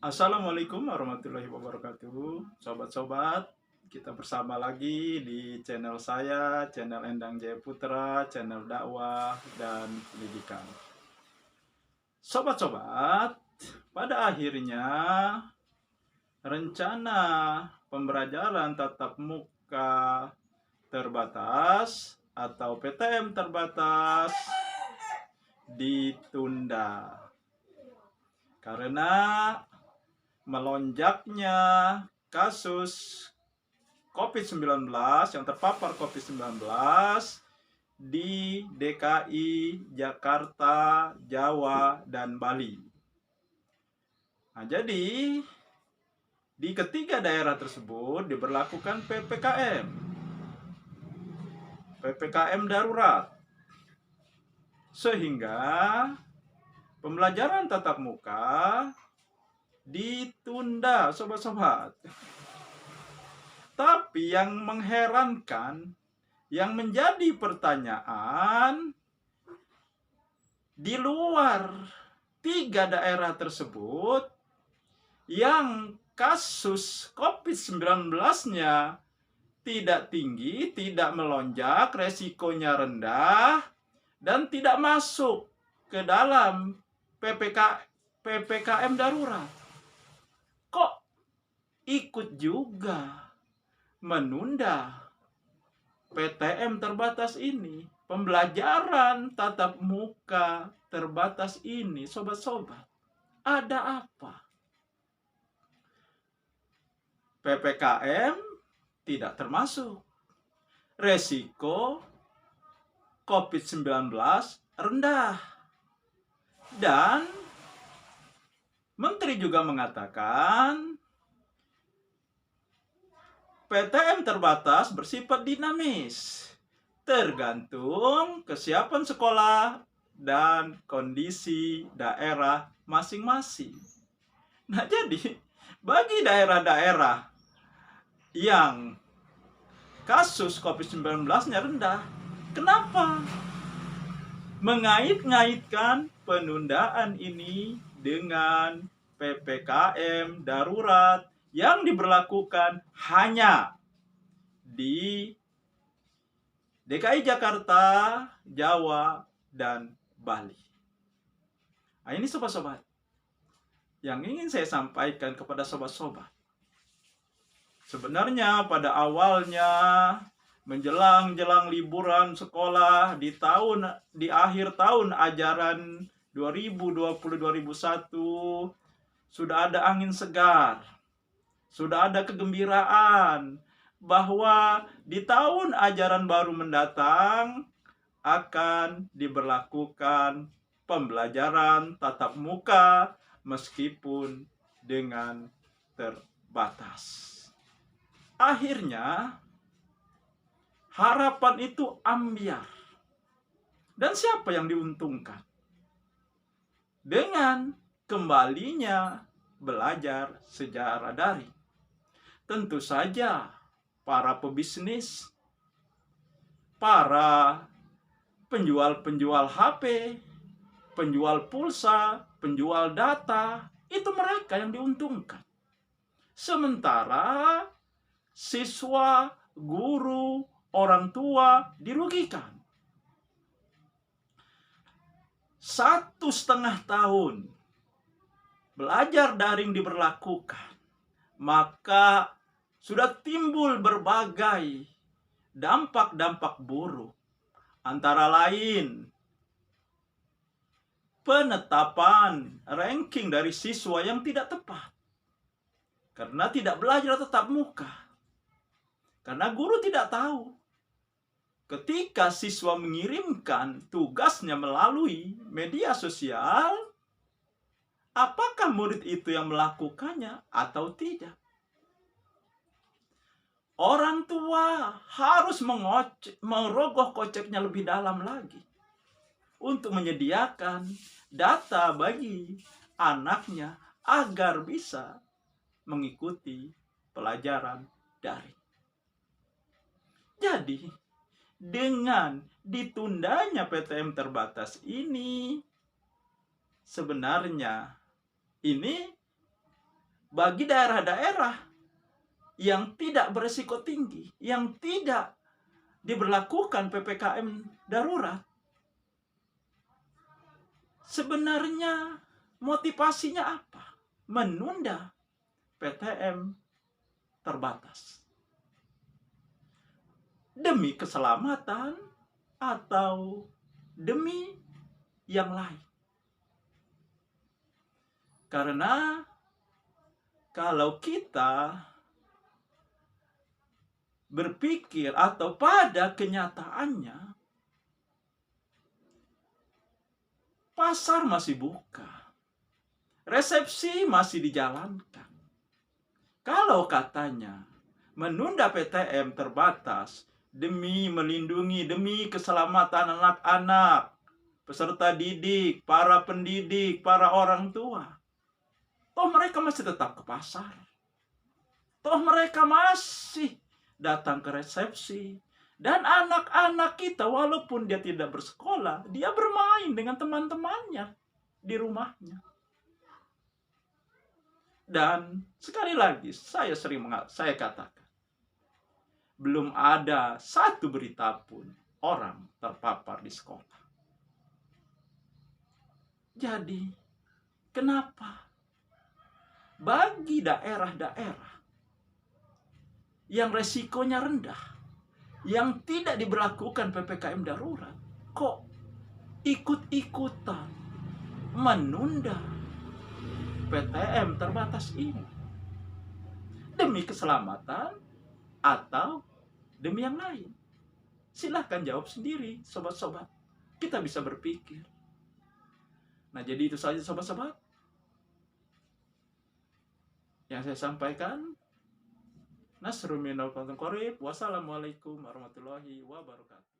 Assalamualaikum warahmatullahi wabarakatuh. Sobat-sobat, kita bersama lagi di channel saya, channel Endang Jaya Putra, channel dakwah dan pendidikan. Sobat-sobat, pada akhirnya rencana pembelajaran tatap muka terbatas atau PTM terbatas ditunda karena melonjaknya kasus COVID-19 yang terpapar COVID-19 di DKI, Jakarta, Jawa, dan Bali. Nah, jadi di ketiga daerah tersebut diberlakukan PPKM darurat, sehingga pembelajaran tatap muka ditunda, sobat-sobat. Tapi yang mengherankan, yang menjadi pertanyaan, di luar tiga daerah tersebut yang kasus COVID-19-nya tidak tinggi, tidak melonjak, resikonya rendah, dan tidak masuk ke dalam PPKM darurat, kok ikut juga menunda PTM terbatas ini, pembelajaran tatap muka terbatas ini? Sobat-sobat, ada apa? PPKM tidak termasuk, resiko COVID-19 rendah, dan Menteri juga mengatakan PTM terbatas bersifat dinamis, tergantung kesiapan sekolah dan kondisi daerah masing-masing. Nah, jadi bagi daerah-daerah yang kasus COVID-19-nya rendah, kenapa mengait-ngaitkan penundaan ini dengan PPKM darurat yang diberlakukan hanya di DKI Jakarta, Jawa, dan Bali? Nah, ini sobat-sobat yang ingin saya sampaikan kepada sobat-sobat. Sebenarnya pada awalnya menjelang liburan sekolah di akhir tahun ajaran 2020-2021 sudah ada angin segar, sudah ada kegembiraan bahwa di tahun ajaran baru mendatang akan diberlakukan pembelajaran tatap muka meskipun dengan terbatas. Akhirnya harapan itu ambiar. Dan siapa yang diuntungkan dengan kembalinya belajar secara daring? Tentu saja para pebisnis, para penjual HP, penjual pulsa, penjual data, itu mereka yang diuntungkan. Sementara siswa, guru, orang tua dirugikan. 1,5 tahun belajar daring diberlakukan, maka sudah timbul berbagai dampak-dampak buruk. Antara lain, penetapan ranking dari siswa yang tidak tepat karena tidak belajar tatap muka. Karena guru tidak tahu ketika siswa mengirimkan tugasnya melalui media sosial, apakah murid itu yang melakukannya atau tidak. Orang tua harus merogoh koceknya lebih dalam lagi untuk menyediakan data bagi anaknya agar bisa mengikuti pelajaran daring. Jadi, dengan ditundanya PTM terbatas ini, sebenarnya ini bagi daerah-daerah yang tidak berisiko tinggi, yang tidak diberlakukan PPKM darurat, sebenarnya motivasinya apa? Menunda PTM terbatas. Demi keselamatan atau demi yang lain. Karena kalau kita berpikir atau pada kenyataannya, pasar masih buka, resepsi masih dijalankan. Kalau katanya menunda PTM terbatas demi melindungi, demi keselamatan anak-anak, peserta didik, para pendidik, para orang tua, toh mereka masih tetap ke pasar. Toh mereka masih datang ke resepsi. Dan anak-anak kita walaupun dia tidak bersekolah, dia bermain dengan teman-temannya di rumahnya. Dan sekali lagi saya katakan, belum ada satu berita pun orang terpapar di sekolah. Jadi kenapa bagi daerah-daerah yang resikonya rendah, yang tidak diberlakukan PPKM darurat, kok ikut-ikutan menunda PTM terbatas ini? Demi keselamatan atau demi yang lain? Silahkan jawab sendiri, sobat-sobat. Kita bisa berpikir. Nah, jadi itu saja sobat-sobat yang saya sampaikan. Nasrul minal Wassalamualaikum warahmatullahi wabarakatuh.